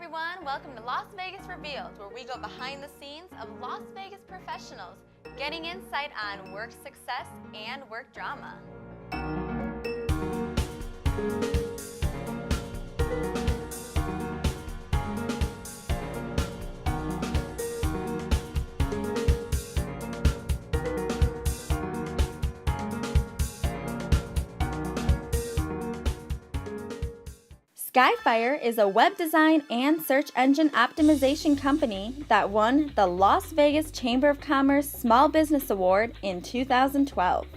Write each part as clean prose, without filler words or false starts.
everyone, welcome to Las Vegas Revealed, where we go behind the scenes of Las Vegas professionals, getting insight on work success and work drama. Skyfire is a web design and search engine optimization company that won the Las Vegas Chamber of Commerce Small Business Award in 2012.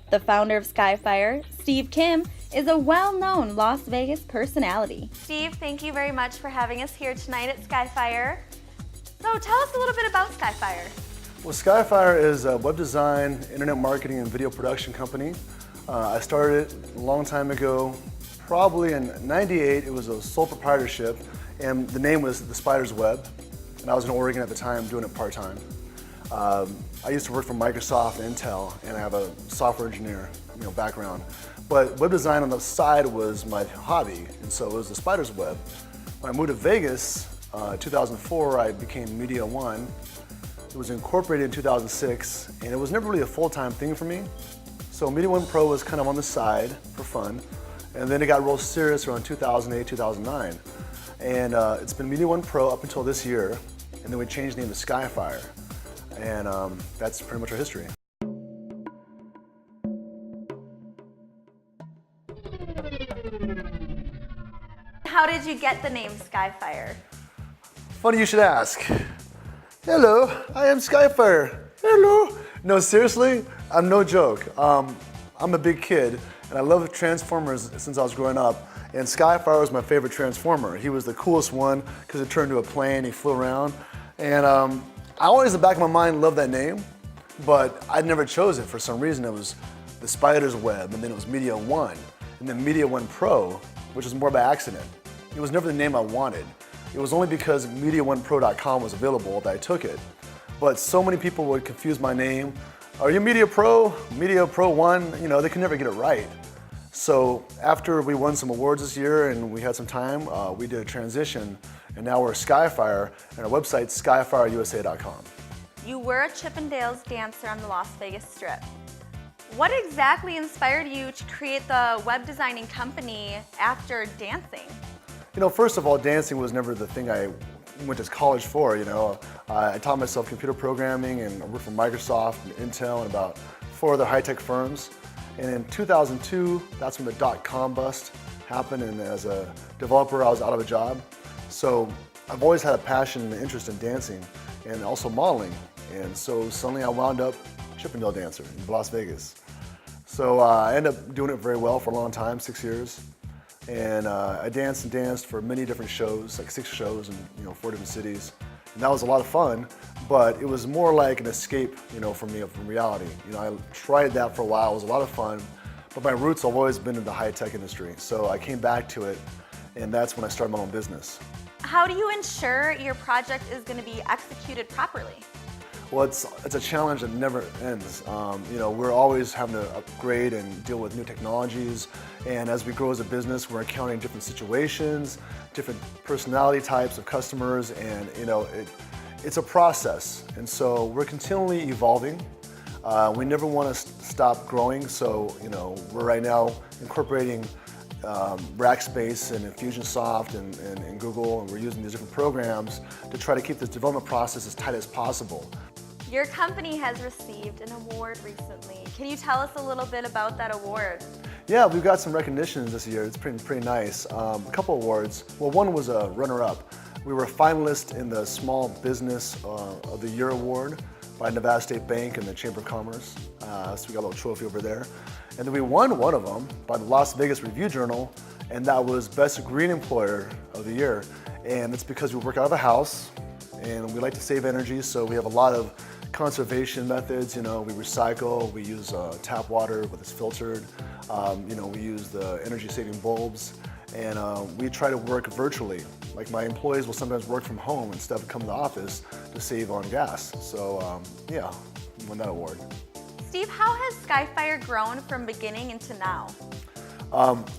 The founder of Skyfire, Steve Kim, is a well-known Las Vegas personality. Steve, thank you very much for having us here tonight at Skyfire. So tell us a little bit about Skyfire. Well, Skyfire is a web design, internet marketing, and video production company. I started it a long time ago. Probably in '98, it was a sole proprietorship, and the name was The Spider's Web, and I was in Oregon at the time doing it part-time. I used to work for Microsoft and Intel, and I have a software engineer background. But web design on the side was my hobby, and so it was The Spider's Web. When I moved to Vegas, 2004, I became Media One. It was incorporated in 2006, and it was never really a full-time thing for me. So Media One Pro was kind of on the side for fun. And then it got real serious around 2008, 2009. And it's been Media One Pro up until this year, and then we changed the name to Skyfire. And that's pretty much our history. How did you get the name Skyfire? Funny you should ask. Hello, I am Skyfire. Hello. No, seriously, I'm no joke. I'm a big kid, and I love Transformers since I was growing up, and Skyfire was my favorite Transformer. He was the coolest one because it turned into a plane, he flew around, and I always in the back of my mind loved that name, but I'd never chose it for some reason. It was The Spider's Web, and then it was Media One, and then Media One Pro, which was more by accident. It was never the name I wanted. It was only because MediaOnePro.com was available that I took it, but so many people would confuse my name. Are you Media Pro? Media Pro One? They could never get it right. So after we won some awards this year and we had some time, we did a transition, and now we're Skyfire, and our website's skyfireusa.com. You were a Chippendales dancer on the Las Vegas Strip. What exactly inspired you to create the web designing company after dancing? First of all, dancing was never the thing I went to college for. I taught myself computer programming, and I worked for Microsoft and Intel and about 4 other high-tech firms. And in 2002, that's when the dot-com bust happened, and as a developer, I was out of a job. So I've always had a passion and interest in dancing and also modeling. And so suddenly I wound up Chippendale dancer in Las Vegas. So I ended up doing it very well for a long time, 6 years. And I danced and danced for many different shows, like 6 shows in 4 different cities. And that was a lot of fun, but it was more like an escape, for me from reality. I tried that for a while, it was a lot of fun, but my roots have always been in the high-tech industry. So I came back to it, and that's when I started my own business. How do you ensure your project is going to be executed properly? Well, it's a challenge that never ends. We're always having to upgrade and deal with new technologies, and as we grow as a business, we're encountering different situations, different personality types of customers, and it's a process. And so we're continually evolving. We never want to stop growing, so we're right now incorporating Rackspace and Infusionsoft and Google, and we're using these different programs to try to keep this development process as tight as possible. Your company has received an award recently. Can you tell us a little bit about that award? Yeah, we've got some recognitions this year. It's pretty nice. A couple awards. Well, one was a runner-up. We were a finalist in the Small Business of the Year award by Nevada State Bank and the Chamber of Commerce. So we got a little trophy over there. And then we won one of them by the Las Vegas Review-Journal, and that was Best Green Employer of the Year. And it's because we work out of a house, and we like to save energy, so we have a lot of conservation methods. We recycle, we use tap water when it's filtered, we use the energy-saving bulbs, and we try to work virtually. Like my employees will sometimes work from home instead of coming to the office to save on gas. So yeah, we won that award. Steve, how has Skyfire grown from beginning into now?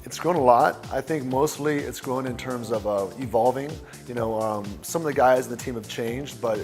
It's grown a lot. I think mostly it's grown in terms of evolving. Some of the guys in the team have changed, but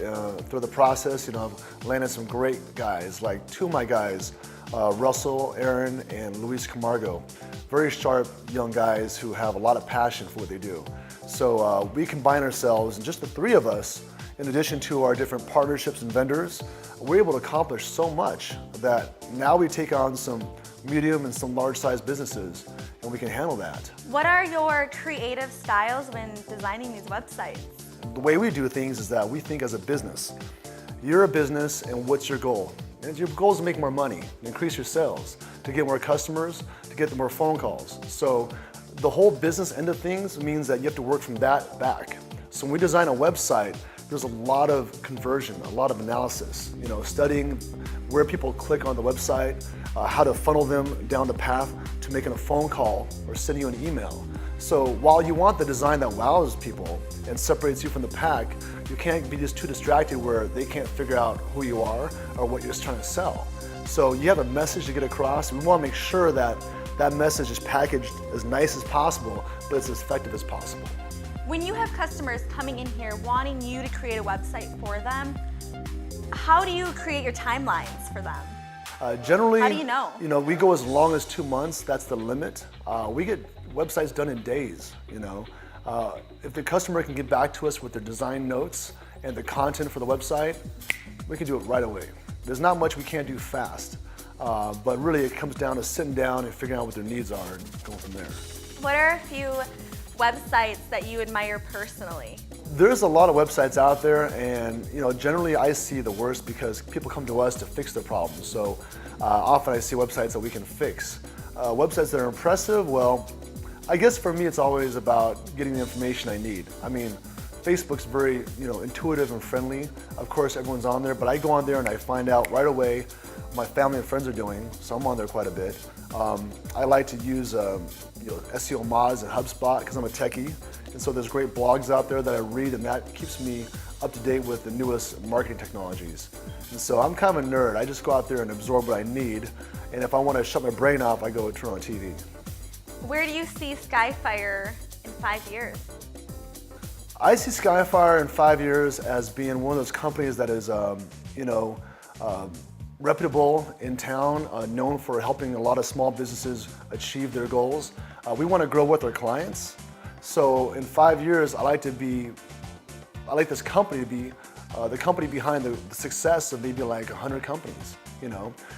through the process, I've landed some great guys, like two of my guys, Russell, Aaron, and Luis Camargo. Very sharp young guys who have a lot of passion for what they do. So we combine ourselves, and just the three of us, in addition to our different partnerships and vendors, we're able to accomplish so much that now we take on some medium and some large-sized businesses, and we can handle that. What are your creative styles when designing these websites? The way we do things is that we think as a business. You're a business, and what's your goal? And your goal is to make more money, increase your sales, to get more customers, to get more phone calls. So the whole business end of things means that you have to work from that back. So when we design a website, there's a lot of conversion, a lot of analysis, studying where people click on the website, how to funnel them down the path to making a phone call or sending you an email. So while you want the design that wows people and separates you from the pack, you can't be just too distracted where they can't figure out who you are or what you're trying to sell. So you have a message to get across, and we want to make sure that that message is packaged as nice as possible, but as effective as possible. When you have customers coming in here wanting you to create a website for them, how do you create your timelines for them? Generally, how do you know? We go as long as 2 months. That's the limit. We get websites done in days. If the customer can get back to us with their design notes and the content for the website, we can do it right away. There's not much we can't do fast, but really it comes down to sitting down and figuring out what their needs are and going from there. What are a few websites that you admire personally? There's a lot of websites out there, and generally I see the worst because people come to us to fix their problems. So often I see websites that we can fix. Websites that are impressive, well, I guess for me it's always about getting the information I need. I mean, Facebook's very intuitive and friendly. Of course everyone's on there, but I go on there and I find out right away what my family and friends are doing, so I'm on there quite a bit. I like to use SEO Moz and HubSpot because I'm a techie, and so there's great blogs out there that I read, and that keeps me up to date with the newest marketing technologies. And so I'm kind of a nerd. I just go out there and absorb what I need, and if I want to shut my brain off, I go turn on TV. Where do you see Skyfire in 5 years? I see Skyfire in 5 years as being one of those companies that is, reputable in town, known for helping a lot of small businesses achieve their goals. We want to grow with our clients. So in 5 years, I like this company to be the company behind the success of maybe like 100 companies.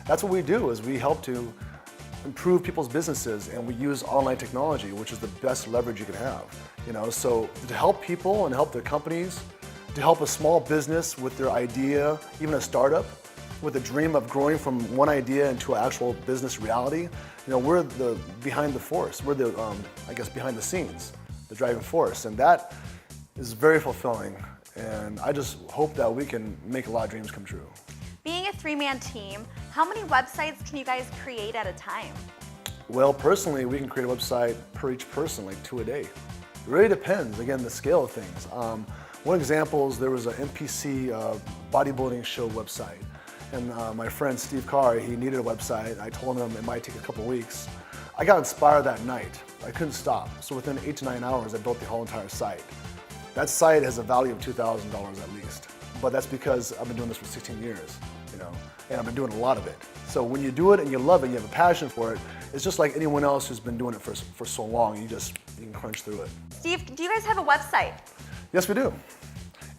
That's what we do, is we help to improve people's businesses, and we use online technology, which is the best leverage you can have. So to help people and help their companies, to help a small business with their idea, even a startup, with a dream of growing from one idea into an actual business reality, we're the behind the force. We're the, behind the scenes, the driving force, and that is very fulfilling. And I just hope that we can make a lot of dreams come true. Being a three-man team, how many websites can you guys create at a time? Well, personally, we can create a website per each person, like 2 a day. It really depends, again, the scale of things. One example is there was an NPC bodybuilding show website. And my friend Steve Carr, he needed a website. I told him it might take a couple weeks. I got inspired that night. I couldn't stop. So within 8 to 9 hours, I built the whole entire site. That site has a value of $2,000 at least. But that's because I've been doing this for 16 years, and I've been doing a lot of it. So when you do it and you love it and you have a passion for it, it's just like anyone else who's been doing it for so long. You can crunch through it. Steve, do you guys have a website? Yes, we do.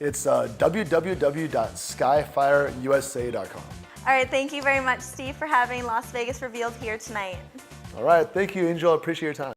It's www.skyfireusa.com. All right, thank you very much, Steve, for having Las Vegas Revealed here tonight. All right, thank you, Angel. I appreciate your time.